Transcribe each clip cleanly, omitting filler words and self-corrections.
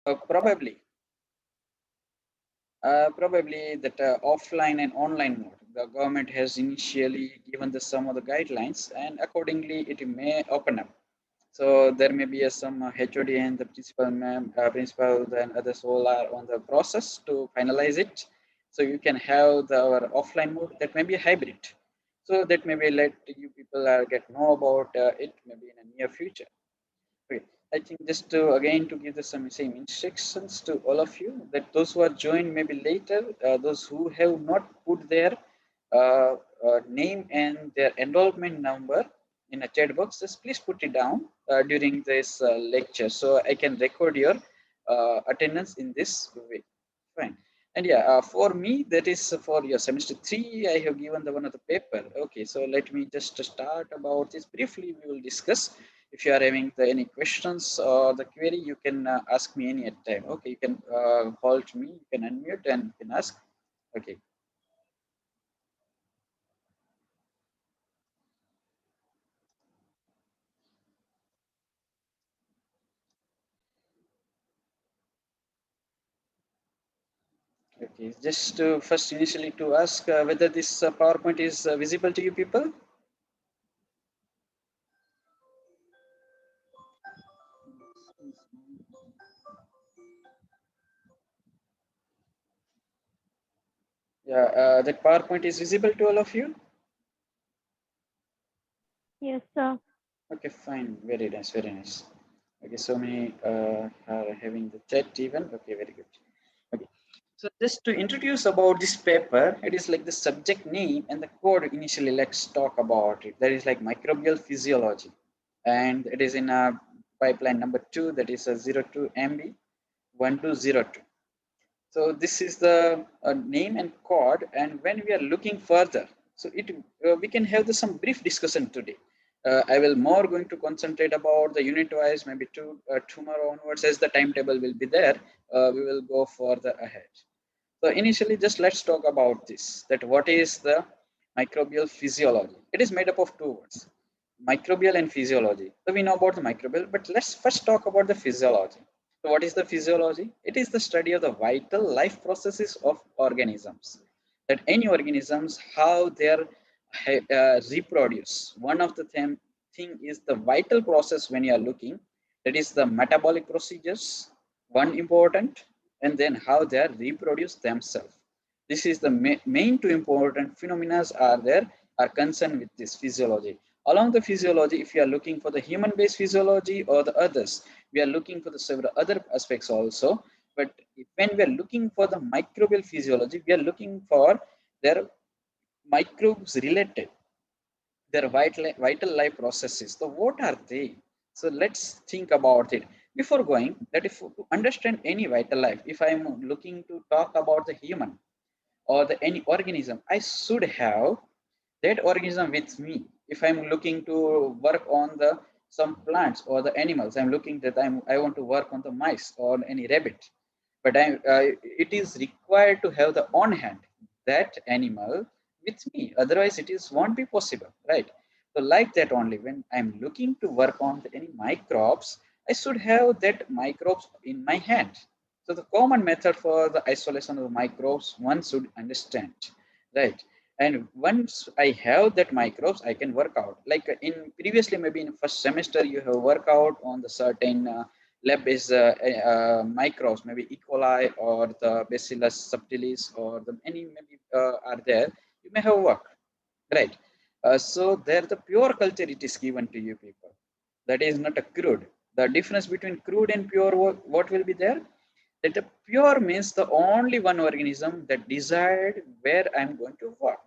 Probably. Probably that offline and online mode. The government has initially given the some of the guidelines, and accordingly, it may open up. So there may be some HOD and the principal and others all are on the process to finalize it. So you can have our offline mode that may be a hybrid. So that maybe let you people get know about it maybe in a near future. Okay. I think just to again to give the some same instructions to all of you that those who are joined maybe later, those who have not put their name and their enrollment number in a chat box, just please put it down during this lecture so I can record your attendance in this way. Fine. And yeah, for me, that is for your semester 3, I have given the one of the paper. Okay, so let me just start about this briefly. We will discuss. If you are having any questions or the query, you can ask me any time. Okay, you can hold me, you can unmute and you can ask. Okay. Okay, just first initially to ask whether this PowerPoint is visible to you people. Yeah, that PowerPoint is visible to all of you. Yes, sir. Okay, fine. Very nice, very nice. Okay, so many are having the chat even. Okay, very good. Okay, so just to introduce about this paper, it is like the subject name and the code initially. Let's talk about it. That is like microbial physiology, and it is in a pipeline number 2. That is a 02MB1202. So this is the name and code, and when we are looking further, so it we can have some brief discussion today. I will more going to concentrate about the unit wise, maybe tomorrow onwards as the timetable will be there. We will go further ahead. So initially, just let's talk about this. That what is the microbial physiology? It is made up of two words, microbial and physiology. So we know about the microbial, but let's first talk about the physiology. So what is the physiology? It is the study of the vital life processes of organisms. That any organisms, how they are reproduce. One of the thing is the vital process when you are looking. That is the metabolic procedures, one important, and then how they are reproduce themselves. This is the main two important phenomena are there are concerned with this physiology. Along the physiology, if you are looking for the human-based physiology or the others, we are looking for the several other aspects also. But when we are looking for the microbial physiology, we are looking for their microbes related, their vital life processes. So what are they? So let's think about it. Before going, that if to understand any vital life, if I am looking to talk about the human or the any organism, I should have that organism with me. If I'm looking to work on the some plants or the animals, I'm looking that I want to work on the mice or any rabbit, but it is required to have the on hand that animal with me. Otherwise, it is won't be possible, right? So like that only when I'm looking to work on any microbes, I should have that microbes in my hand. So the common method for the isolation of the microbes, one should understand, right? And once I have that microbes, I can work out. Like in previously, maybe in first semester, you have work out on the certain lab-based microbes, maybe E. coli or the Bacillus subtilis or the any maybe are there. You may have work, right? So there, the pure culture it is given to you people. That is not a crude. The difference between crude and pure, what will be there? That the pure means the only one organism that desired where I'm going to work.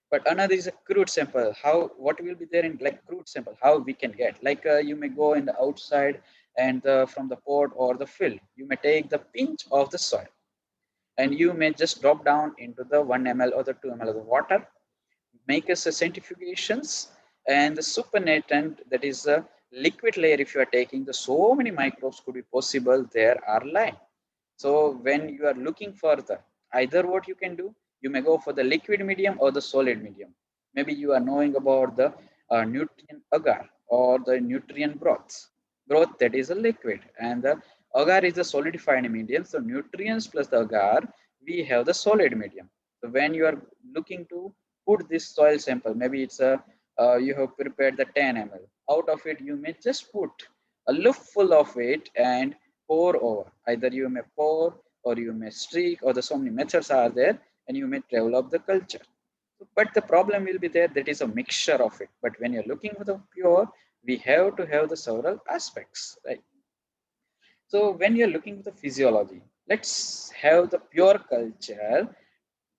But another is a crude sample. How what will be there in like crude sample? How we can get like you may go in the outside and from the port or the field, you may take the pinch of the soil and you may just drop down into the 1 ml or the 2 ml of the water, make us a centrifugations and the supernatant that is a liquid layer. If you are taking the so many microbes could be possible there are lying. So when you are looking for the either what you can do, you may go for the liquid medium or the solid medium. Maybe you are knowing about the nutrient agar or the nutrient broth. Broth that is a liquid and the Agar is the solidified medium. So nutrients plus the agar, we have the solid medium. So when you are looking to put this soil sample, maybe it's a you have prepared the 10 ml. Out of it, you may just put a loop full of it and pour over. Either you may pour or you may streak, or the so many methods are there, and you may develop the culture. But the problem will be there, that is a mixture of it. But when you're looking for the pure, we have to have the several aspects, right? So when you're looking for the physiology, let's have the pure culture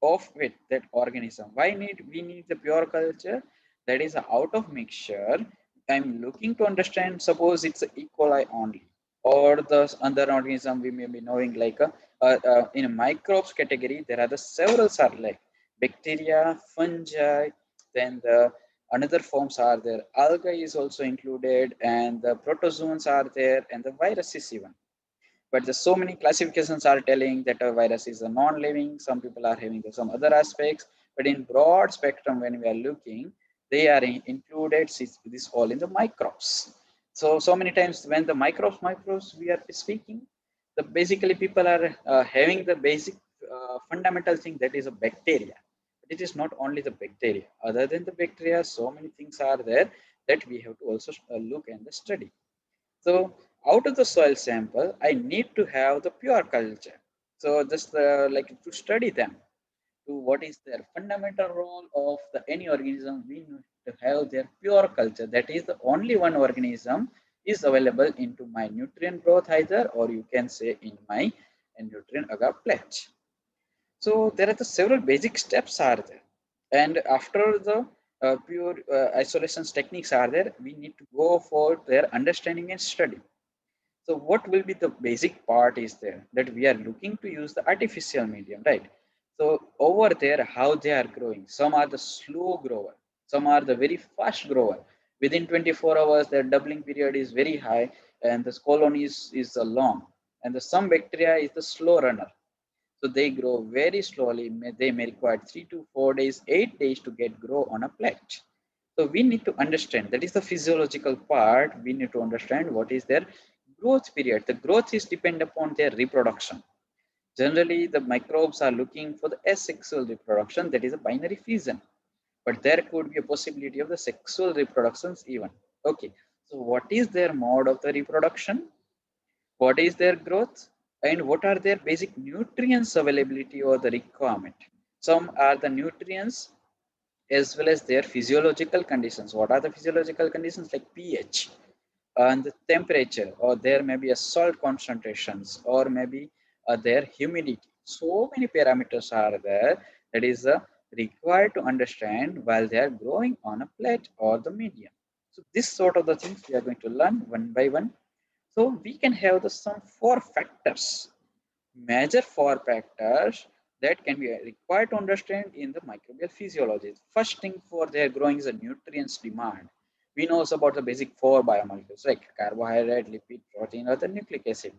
of with that organism. Why need we need the pure culture? That is out of mixture. I'm looking to understand, suppose it's a E. coli only, or the other organism we may be knowing, like in a microbes category, there are the several are like bacteria, fungi, then the another forms are there. Algae is also included, and the protozoans are there, and the viruses even. But there's so many classifications are telling that a virus is a non-living. Some people are having some other aspects, but in broad spectrum, when we are looking, they are included this all in the microbes. So many times when the microbes we are speaking, the basically people are having the basic fundamental thing, that is a bacteria. But it is not only the bacteria. Other than the bacteria, so many things are there that we have to also look and study. So out of the soil sample, I need to have the pure culture. So just like to study them, to what is their fundamental role of the any organism, we need to have their pure culture. That is the only one organism is available into my nutrient growth either, or you can say in my nutrient agar pledge. So there are the several basic steps are there, and after the pure isolations techniques are there, we need to go for their understanding and study. So what will be the basic part is there, that we are looking to use the artificial medium, right? So over there, how they are growing. Some are the slow grower, some are the very fast grower. Within 24 hours, their doubling period is very high, and the colony is long. And the some bacteria is the slow runner. So they grow very slowly. They may require 3 to 4 days, 8 days to get grow on a plant. So we need to understand, that is the physiological part. We need to understand what is their growth period. The growth is depend upon their reproduction. Generally, the microbes are looking for the asexual reproduction, that is a binary fission. But there could be a possibility of the sexual reproductions even. Okay, so what is their mode of the reproduction? What is their growth? And what are their basic nutrients availability or the requirement? Some are the nutrients as well as their physiological conditions. What are the physiological conditions? Like pH and the temperature, or there may be a salt concentrations, or maybe their humidity. So many parameters are there that is required to understand while they are growing on a plate or the medium. So this sort of the things we are going to learn one by one. So we can have the some four factors, major four factors that can be required to understand in the microbial physiology. First thing for their growing is a nutrients demand. We know about the basic four biomolecules like carbohydrate, lipid, protein, or the nucleic acid.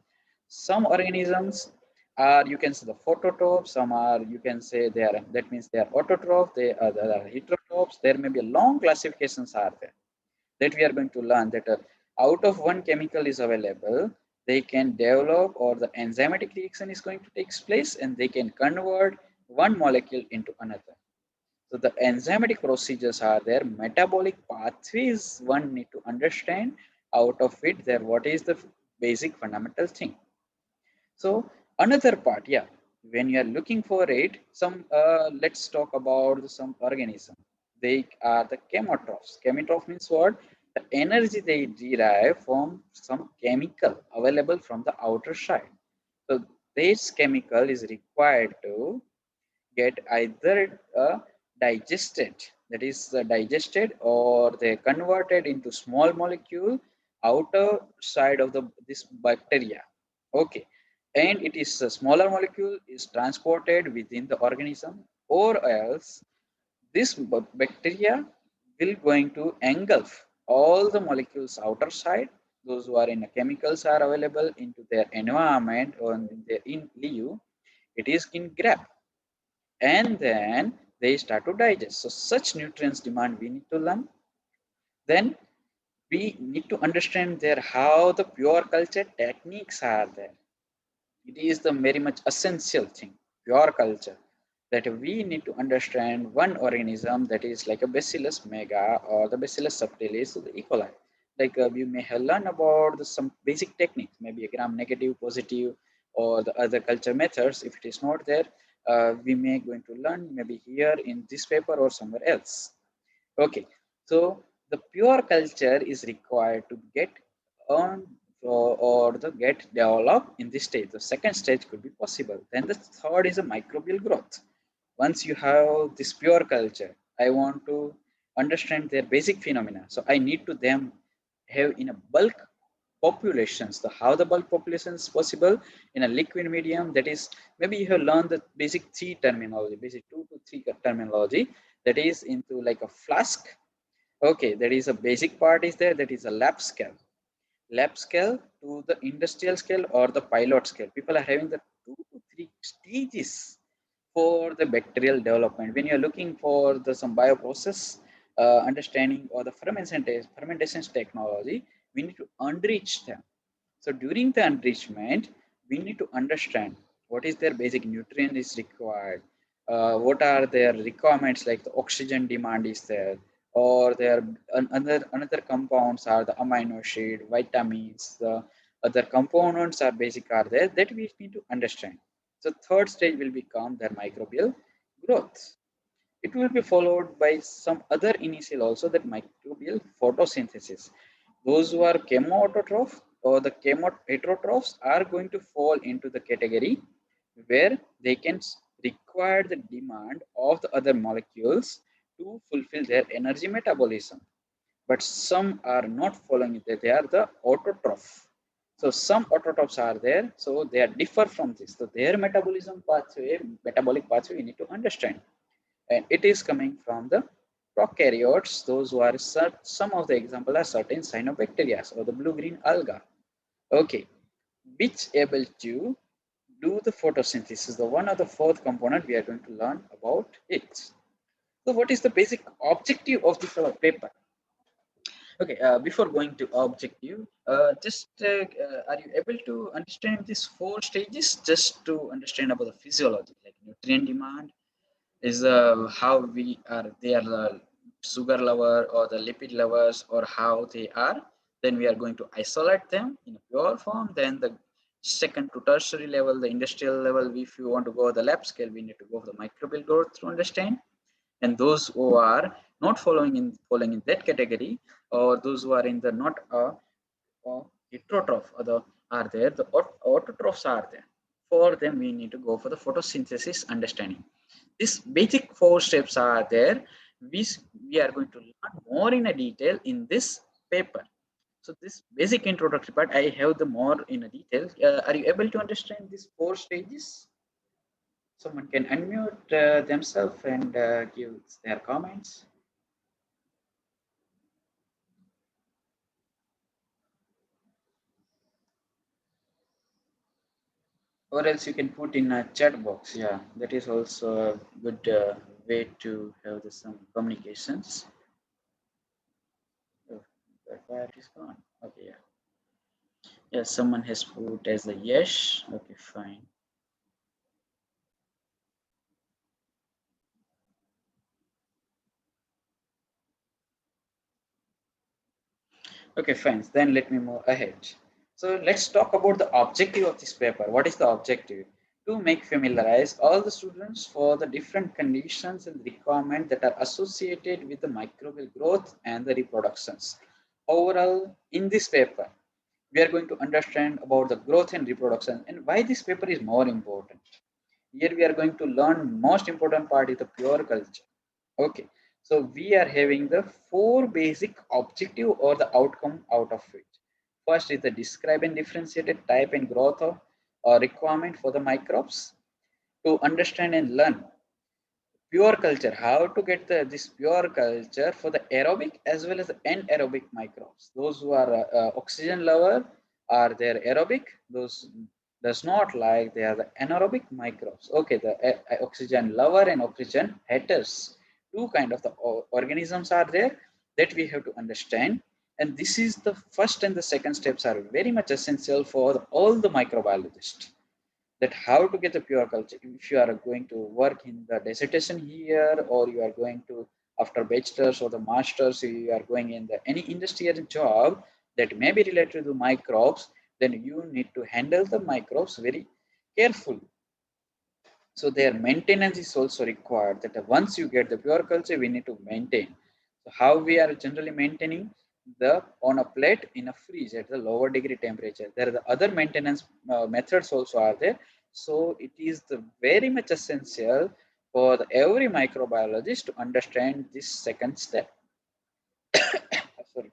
Some organisms are, you can say, the phototroph. Some are, you can say, they are, that means they are autotroph. They are heterotrophs. There may be a long classifications are there that we are going to learn, that out of one chemical is available, they can develop, or the enzymatic reaction is going to take place, and they can convert one molecule into another. So the enzymatic procedures are there, metabolic pathways one need to understand. Out of it, there what is the basic fundamental thing. So another part, yeah, when you are looking for it, some let's talk about some organism. They are the chemotrophs. Chemotroph means what? The energy they derive from some chemical available from the outer side. So this chemical is required to get either digested, that is digested, or they converted into small molecule outer side of the this bacteria. Okay, and it is a smaller molecule is transported within the organism, or else this bacteria will going to engulf all the molecules outer side. Those who are in the chemicals are available into their environment or in their in liu, it is in grab, and then they start to digest. So such nutrients demand we need to learn. Then We need to understand there how the pure culture techniques are there. It is the very much essential thing, pure culture, that we need to understand one organism that is like a Bacillus mega or the Bacillus subtilis to the E. coli. Like we may have learned about some basic techniques, maybe a gram negative, positive, or the other culture methods. If it is not there, we may going to learn maybe here in this paper or somewhere else. Okay, so the pure culture is required to get earned or the get developed in this stage. The second stage could be possible. Then the third is a microbial growth. Once you have this pure culture, I want to understand their basic phenomena. So I need to them have in a bulk populations. The how the bulk population is possible in a liquid medium, that is maybe you have learned the basic three terminology, basic 2 to 3 terminology, that is into like a flask. Okay, there is a basic part is there, that is a lab scale to the industrial scale or the pilot scale. People are having the 2 to 3 stages for the bacterial development. When you're looking for the some bioprocess understanding or the fermentation technology, we need to enrich them. So during the enrichment, we need to understand what is their basic nutrient is required, what are their requirements, like the oxygen demand is there, or their another compounds are the amino acid, vitamins, the other components are basic are there that we need to understand. So third stage will become their microbial growth. It will be followed by some other initial also, that microbial photosynthesis. Those who are chemoautotroph or the chemoheterotrophs are going to fall into the category where they can require the demand of the other molecules to fulfill their energy metabolism. But some are not following it. They are the autotroph. So some autotrophs are there. So they are differ from this. So their metabolism pathway, metabolic pathway, we need to understand. And it is coming from the prokaryotes. Those who are some of the example are certain cyanobacteria or the blue-green alga. Okay, which able to do the photosynthesis. The one of the fourth component we are going to learn about it. So what is the basic objective of this paper? Okay, before going to objective, are you able to understand these 4 stages just to understand about the physiology, like nutrient demand, is how we are, they are the sugar lover or the lipid lovers or how they are. Then we are going to isolate them in a pure form. Then the second to tertiary level, the industrial level, if you want to go the lab scale, we need to go for the microbial growth to understand. And those who are not following in that category, or those who are in the not heterotroph or the are there, the autotrophs are there. For them, we need to go for the photosynthesis understanding. These basic 4 steps are there, which we are going to learn more in a detail in this paper. So this basic introductory part, I have the more in a detail. Are you able to understand these 4 stages? Someone can unmute themselves and give their comments. Or else you can put in a chat box. Yeah, that is also a good way to have some communications. Oh, that part is gone. Okay, yeah. Yeah, someone has put as a yes. Okay, fine. Okay, fine. Then let me move ahead. So let's talk about the objective of this paper. What is the objective? To make familiarize all the students for the different conditions and requirements that are associated with the microbial growth and the reproductions. Overall, in this paper, we are going to understand about the growth and reproduction and why this paper is more important. Here we are going to learn most important part is the pure culture. Okay, so we are having the 4 basic objective or the outcome out of it. First is the describe and differentiated type and growth of requirement for the microbes. To understand and learn pure culture, how to get this pure culture for the aerobic as well as the anaerobic microbes. Those who are oxygen lover are their aerobic, those does not like, they are the anaerobic microbes. Okay, the oxygen lover and oxygen haters, 2 kind of the organisms are there that we have to understand. And this is the first and the second steps are very much essential for all the microbiologists, that how to get the pure culture. If you are going to work in the dissertation here, or you are going to after bachelor's or the master's, you are going in the any industrial job that may be related to microbes, then you need to handle the microbes very carefully. So their maintenance is also required, that once you get the pure culture, we need to maintain. So how we are generally maintaining the on a plate in a fridge at the lower degree temperature. There are the other maintenance methods also are there. So it is the very much essential for every microbiologist to understand this second step. Sorry.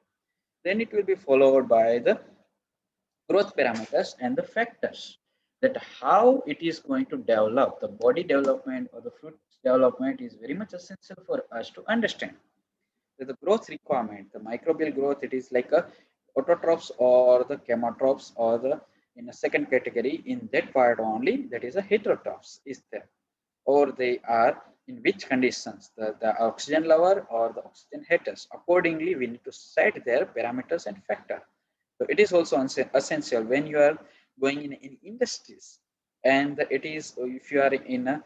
Then it will be followed by the growth parameters and the factors, that how it is going to develop the body development or the fruit development is very much essential for us to understand. That the growth requirement, the microbial growth, it is like a autotrophs or the chemotrophs, or the in a second category in that part only, that is a heterotrophs is there, or they are in which conditions, the oxygen level or the oxygen haters. Accordingly, we need to set their parameters and factor. So it is also essential when you are going in industries, and it is if you are in a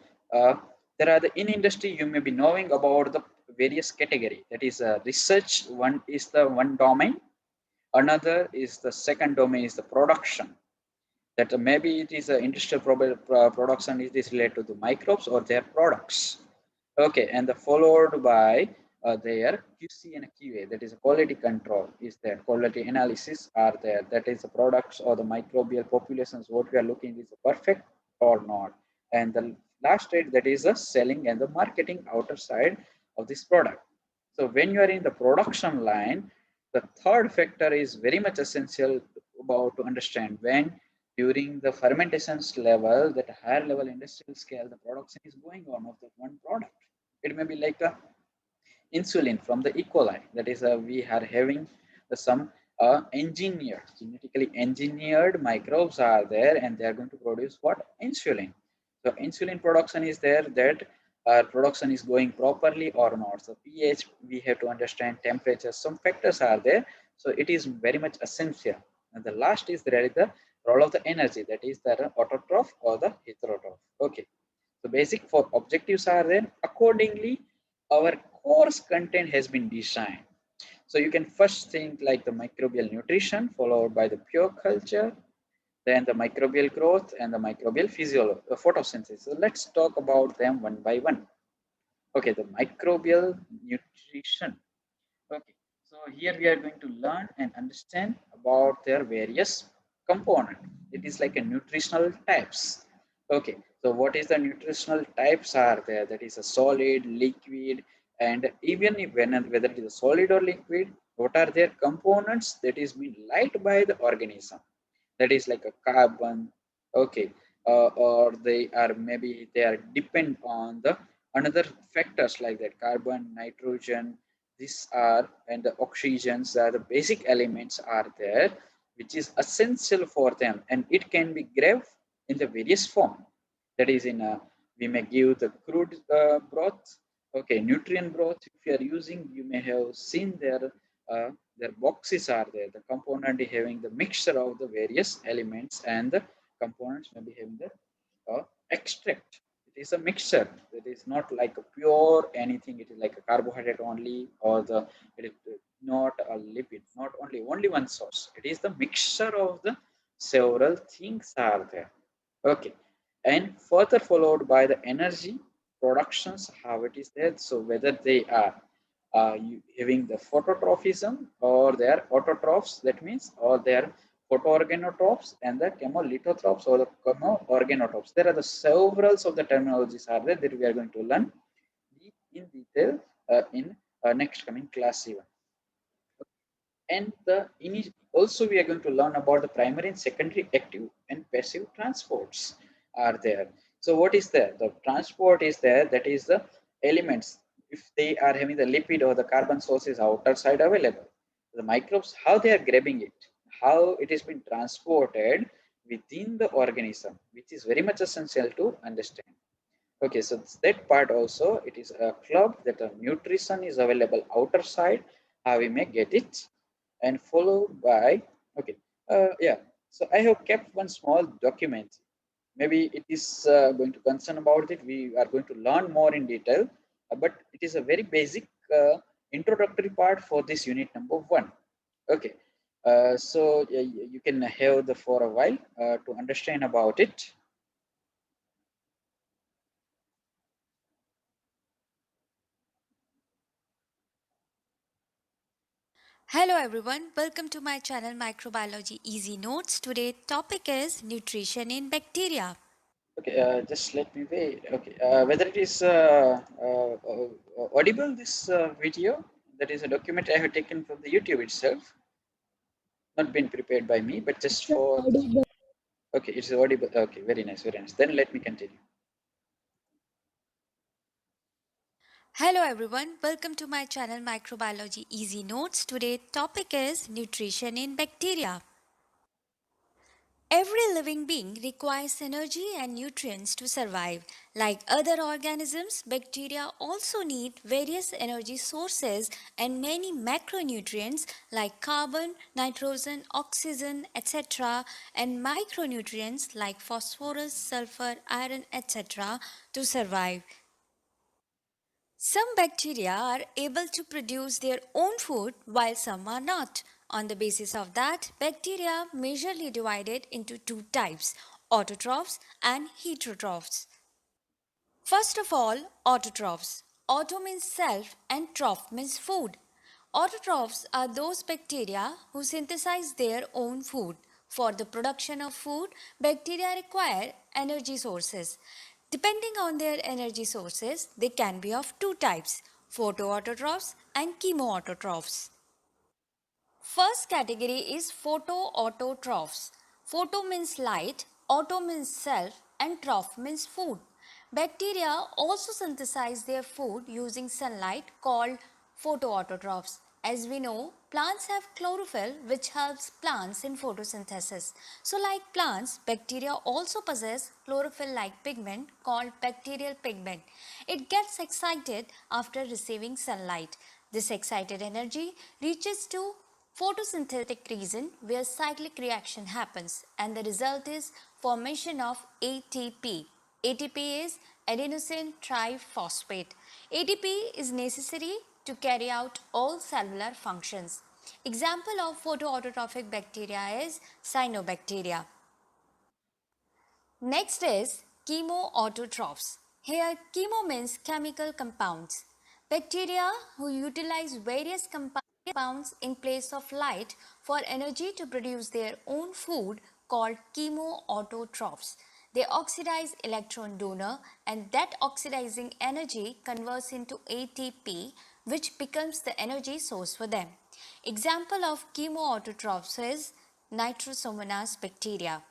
there are the in industry, you may be knowing about the various category. That is research. One is the one domain. Another is the second domain is the production, that maybe it is a industrial production, it is related to the microbes or their products. Okay, and the followed by their QC and QA, that is a quality control, is there. Quality analysis are there, that is the products or the microbial populations, what we are looking is perfect or not. And the last stage, that is the selling and the marketing outer side of this product. So when you are in the production line, the third factor is very much essential about to understand when during the fermentations level, that higher level industrial scale, the production is going on of the one product. It may be like a insulin from the E. coli. That is, we are having some engineered, genetically engineered microbes are there, and they are going to produce what? Insulin. So insulin production is there, that production is going properly or not. So pH, we have to understand temperature. Some factors are there. So it is very much essential. And the last is there is the role of the energy, that is the autotroph or the heterotroph. Okay. So basic for objectives are there. Accordingly, our course content has been designed. So you can first think like the microbial nutrition, followed by the pure culture, then the microbial growth and the microbial physiology, the photosynthesis. So let's talk about them one by one. Okay, the microbial nutrition. Okay, so here we are going to learn and understand about their various components. It is like a nutritional types. Okay, so what is the nutritional types are there? That is a solid, liquid, and even if whether it is a solid or liquid, what are their components that is being liked by the organism? That is like a carbon. Okay, or they are maybe they are depend on the another factors like that, carbon, nitrogen, these are, and the oxygens are the basic elements are there, which is essential for them, and it can be grabbed in the various form. That is in a, we may give the crude broth. Okay, nutrient broth, if you are using, you may have seen their boxes are there, the component having the mixture of the various elements, and the components may be having the extract. It is a mixture. It is not like a pure anything. It is like a carbohydrate only, or the it is not a lipid. Not only one source. It is the mixture of the several things are there. Okay, and further followed by the energy productions, how it is there. So whether they are having the phototrophism or they are autotrophs, that means, or they are photoorganotrophs and the chemolithotrophs or the chemoorganotrophs. There are the severals of the terminologies are there that we are going to learn in detail in next coming class even. And also we are going to learn about the primary and secondary active and passive transports are there. So what is there? The transport is there, that is the elements. If they are having the lipid or the carbon sources outer side available, the microbes, how they are grabbing it, how it is being transported within the organism, which is very much essential to understand. Okay, so that part also, it is a club that the nutrition is available outer side, how we may get it. and followed by, okay, yeah. So I have kept one small document. Maybe it is going to concern about it. We are going to learn more in detail, but it is a very basic introductory part for this unit number 1. Okay, so you can have the for a while to understand about it. Hello everyone, welcome to my channel Microbiology Easy Notes. Today topic is nutrition in bacteria. Okay, just let me wait. Okay, whether it is audible, this video, that is a document I have taken from the YouTube itself, not been prepared by me, but just for. Okay, it's audible. Okay, very nice, very nice. Then let me continue. Hello everyone, welcome to my channel Microbiology Easy Notes. Today topic is nutrition in bacteria. Every living being requires energy and nutrients to survive. Like other organisms, bacteria also need various energy sources and many macronutrients like carbon, nitrogen, oxygen, etc., and micronutrients like phosphorus, sulfur, iron, etc., to survive. Some bacteria are able to produce their own food while some are not. On the basis of that, bacteria majorly divided into two types, autotrophs and heterotrophs. First of all, autotrophs. Auto means self and troph means food. Autotrophs are those bacteria who synthesize their own food. For the production of food, bacteria require energy sources. Depending on their energy sources, they can be of two types, photoautotrophs and chemoautotrophs. First category is photoautotrophs. Photo means light, auto means self, and troph means food. Bacteria also synthesize their food using sunlight called photoautotrophs. As we know, plants have chlorophyll which helps plants in photosynthesis. So like plants, bacteria also possess chlorophyll-like pigment called bacterial pigment. It gets excited after receiving sunlight. This excited energy reaches to photosynthetic region where cyclic reaction happens and the result is formation of ATP. ATP is adenosine triphosphate. ATP is necessary to carry out all cellular functions. Example of photoautotrophic bacteria is cyanobacteria. Next is chemoautotrophs. Here, chemo means chemical compounds. Bacteria who utilize various compounds in place of light for energy to produce their own food called chemoautotrophs. They oxidize electron donor and that oxidizing energy converts into ATP which becomes the energy source for them. Example of chemoautotrophs is Nitrosomonas bacteria.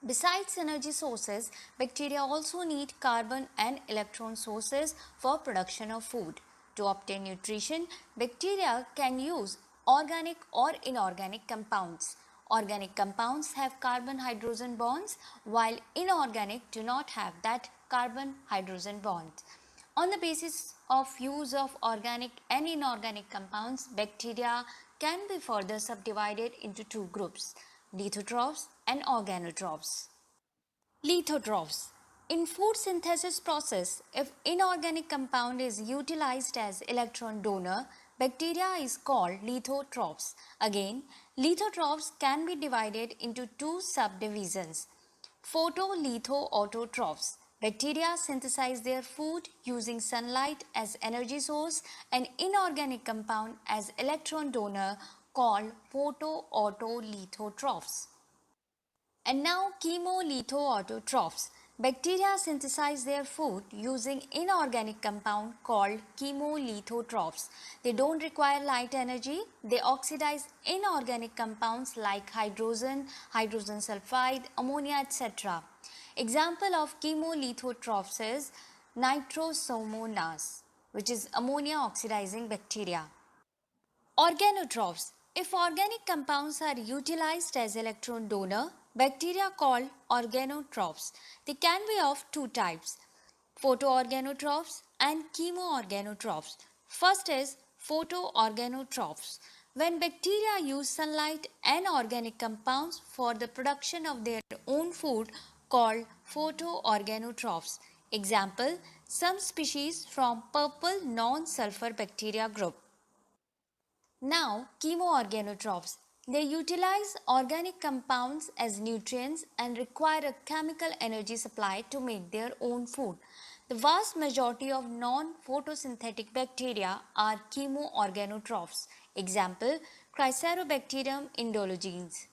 Besides energy sources, bacteria also need carbon and electron sources for production of food. To obtain nutrition, bacteria can use organic or inorganic compounds. Organic compounds have carbon-hydrogen bonds while inorganic do not have that carbon-hydrogen bond. On the basis of use of organic and inorganic compounds, bacteria can be further subdivided into two groups, lithotrophs and organotrophs. Lithotrophs. In food synthesis process, if inorganic compound is utilized as electron donor, bacteria is called lithotrophs. Again, lithotrophs can be divided into two subdivisions. Photolithoautotrophs. Bacteria synthesize their food using sunlight as energy source and inorganic compound as electron donor called photoautolithotrophs. And now chemolithoautotrophs. Bacteria synthesize their food using inorganic compound called chemolithotrophs. They don't require light energy. They oxidize inorganic compounds like hydrogen, hydrogen sulfide, ammonia, etc. Example of chemolithotrophs is Nitrosomonas, which is ammonia oxidizing bacteria. Organotrophs. If organic compounds are utilized as electron donor, bacteria called organotrophs. They can be of two types, photoorganotrophs and chemoorganotrophs. First is photoorganotrophs. When bacteria use sunlight and organic compounds for the production of their own food called photoorganotrophs. Example, some species from purple non-sulfur bacteria group. Now, chemoorganotrophs. They utilize organic compounds as nutrients and require a chemical energy supply to make their own food. The vast majority of non-photosynthetic bacteria are chemoorganotrophs. Example, Chryserobacterium indologens.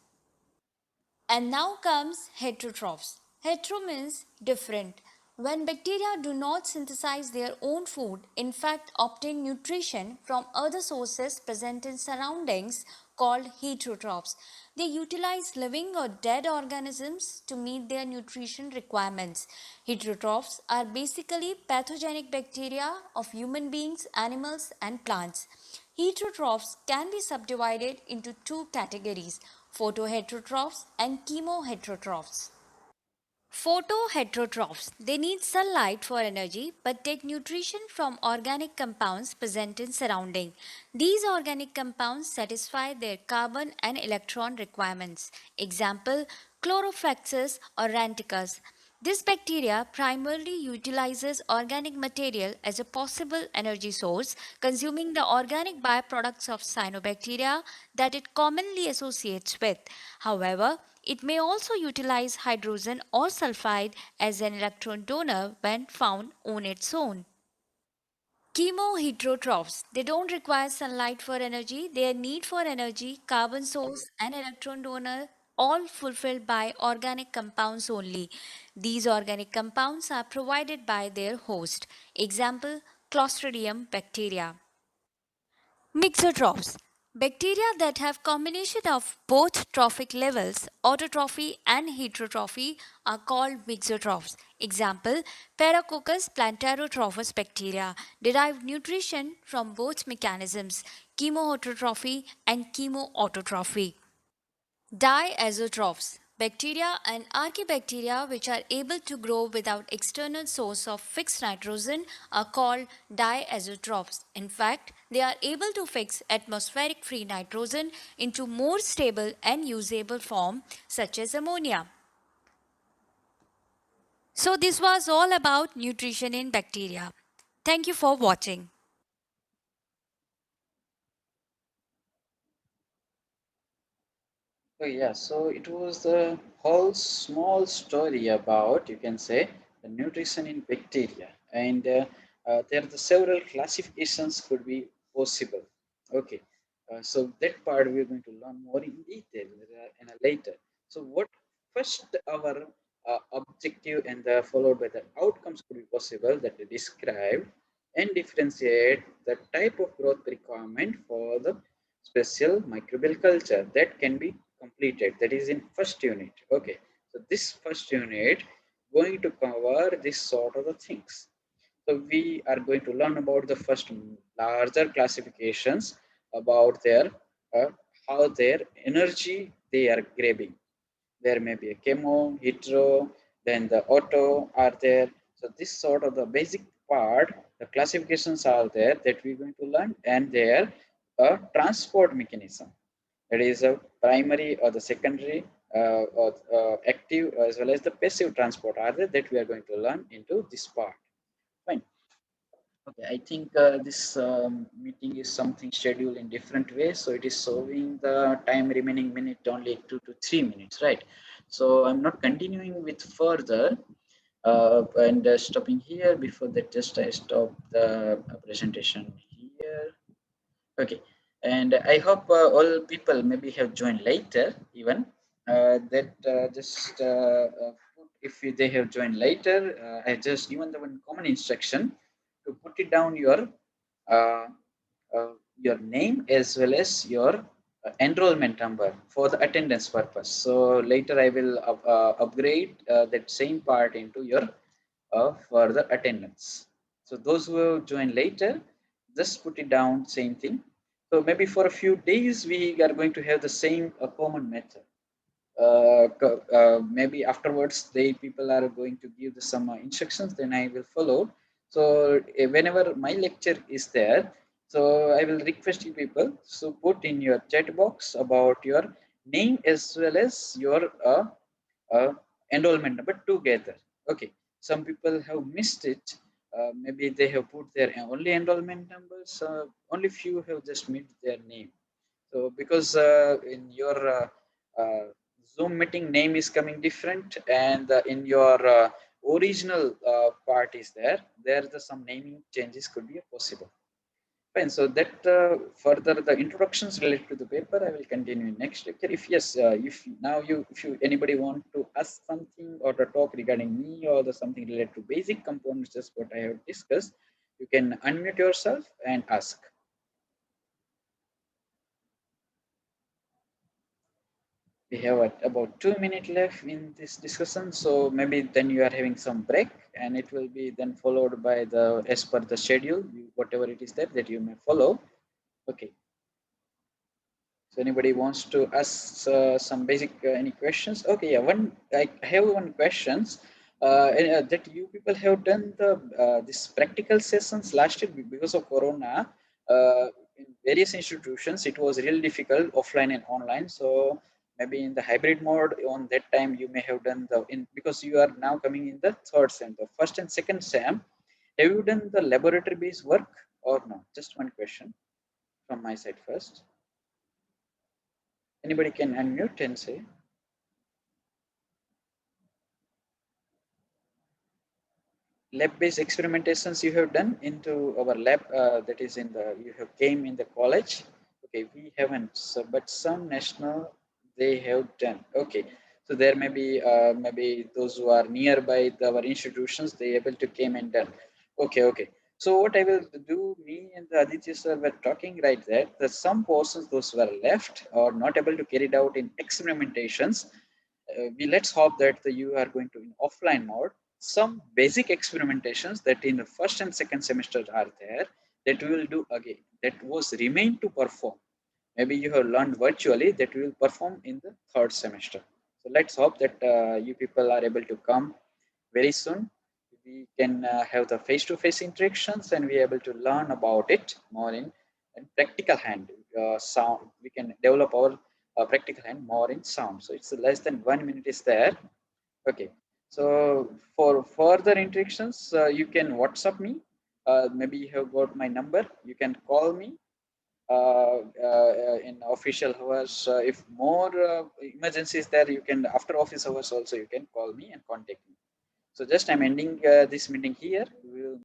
And now comes heterotrophs. Hetero means different. When bacteria do not synthesize their own food, in fact obtain nutrition from other sources present in surroundings called heterotrophs, they utilize living or dead organisms to meet their nutrition requirements. Heterotrophs are basically pathogenic bacteria of human beings, animals, and plants. Heterotrophs can be subdivided into two categories, photoheterotrophs and chemoheterotrophs. Photoheterotrophs. They need sunlight for energy but take nutrition from organic compounds present in surrounding. These organic compounds satisfy their carbon and electron requirements. Example, Chlorophyllus or Ranticus. This bacteria primarily utilizes organic material as a possible energy source, consuming the organic byproducts of cyanobacteria that it commonly associates with. However, it may also utilize hydrogen or sulfide as an electron donor when found on its own. Chemoheterotrophs. They don't require sunlight for energy. Their need for energy, carbon source, and electron donor all fulfilled by organic compounds only. These organic compounds are provided by their host. Example, Clostridium bacteria. Mixotrophs. Bacteria that have combination of both trophic levels, autotrophy and heterotrophy, are called mixotrophs. Example, Paracoccus plantarotrophus bacteria derive nutrition from both mechanisms, chemoheterotrophy and chemoautotrophy. Diazotrophs. Bacteria and archaebacteria which are able to grow without external source of fixed nitrogen are called diazotrophs. In fact, they are able to fix atmospheric free nitrogen into more stable and usable form such as ammonia. So this was all about nutrition in bacteria. Thank you for watching. So yeah, so it was the whole small story about, you can say, the nutrition in bacteria, and there are the several classifications could be possible. Okay, so that part we are going to learn more in detail in a later. So what first our objective and followed by the outcomes could be possible that they describe and differentiate the type of growth requirement for the special microbial culture that can be completed, that is in first unit. Okay, so this first unit going to cover this sort of the things. So we are going to learn about the first larger classifications about their uh, how their energy they are grabbing. There may be a chemo, hetero, then the auto are there. So this sort of the basic part, the classifications are there that we're going to learn, and their transport mechanism, that is a primary or the secondary or active as well as the passive transport are there that we are going to learn into this part. Fine. Okay, I think this meeting is something scheduled in different ways. So it is showing the time remaining minute only 2 to 3 minutes, right? So I'm not continuing with further and stopping here. Before that, just I stop the presentation here. Okay, and I hope all people maybe have joined later even. That just if they have joined later, I just given the one common instruction to put it down uh, your name as well as your enrollment number for the attendance purpose. So later I will upgrade that same part into your for the attendance. So those who have joined later, just put it down, same thing. So maybe for a few days, we are going to have the same common method. Maybe afterwards, they people are going to give some instructions, then I will follow. So whenever my lecture is there, So I will request you people to put in your chat box about your name as well as your enrollment number together. Okay, some people have missed it. Maybe they have put their only enrollment numbers. Only few have just missed their name. So because in your Zoom meeting name is coming different, and in your original part is there, the some naming changes could be possible. Fine. So that further the introductions related to the paper, I will continue in next lecture. If yes, if now if you anybody want to ask something or to talk regarding me or the something related to basic components, just what I have discussed, you can unmute yourself and ask. We have about 2 minutes left in this discussion, so maybe then you are having some break, and it will be then followed by the as per the schedule, whatever it is that you may follow. Okay. So anybody wants to ask some basic any questions? Okay, yeah. I have one questions. That you people have done the this practical sessions last year because of Corona. In various institutions, it was really difficult offline and online. So maybe in the hybrid mode on that time you may have done the in because you are now coming in the third sem, the first and second sem. Have you done the laboratory based work or no? Just one question from my side first. Anybody can unmute and say. Lab-based experimentations you have done into our lab that is in the you have came in the college. Okay, we haven't. So, but some national they have done. Okay, so there may be maybe those who are nearby our institutions they able to came and done. Okay, okay. So what I will do, me and the Aditya sir were talking right there. That some portions those who are left or not able to carry it out in experimentations. We let's hope that you are going to in offline mode some basic experimentations that in the first and second semester are there that we will do again that was remain to perform. Maybe you have learned virtually that we will perform in the third semester. So let's hope that you people are able to come very soon. We can have the face-to-face interactions and be able to learn about it more in practical hand sound. We can develop our practical hand more in sound. So it's less than 1 minute is there. Okay. So for further interactions, you can WhatsApp me. Maybe you have got my number. You can call me in official hours. If more emergencies there, you can after office hours also you can call me and contact me. So just I'm ending this meeting here. We will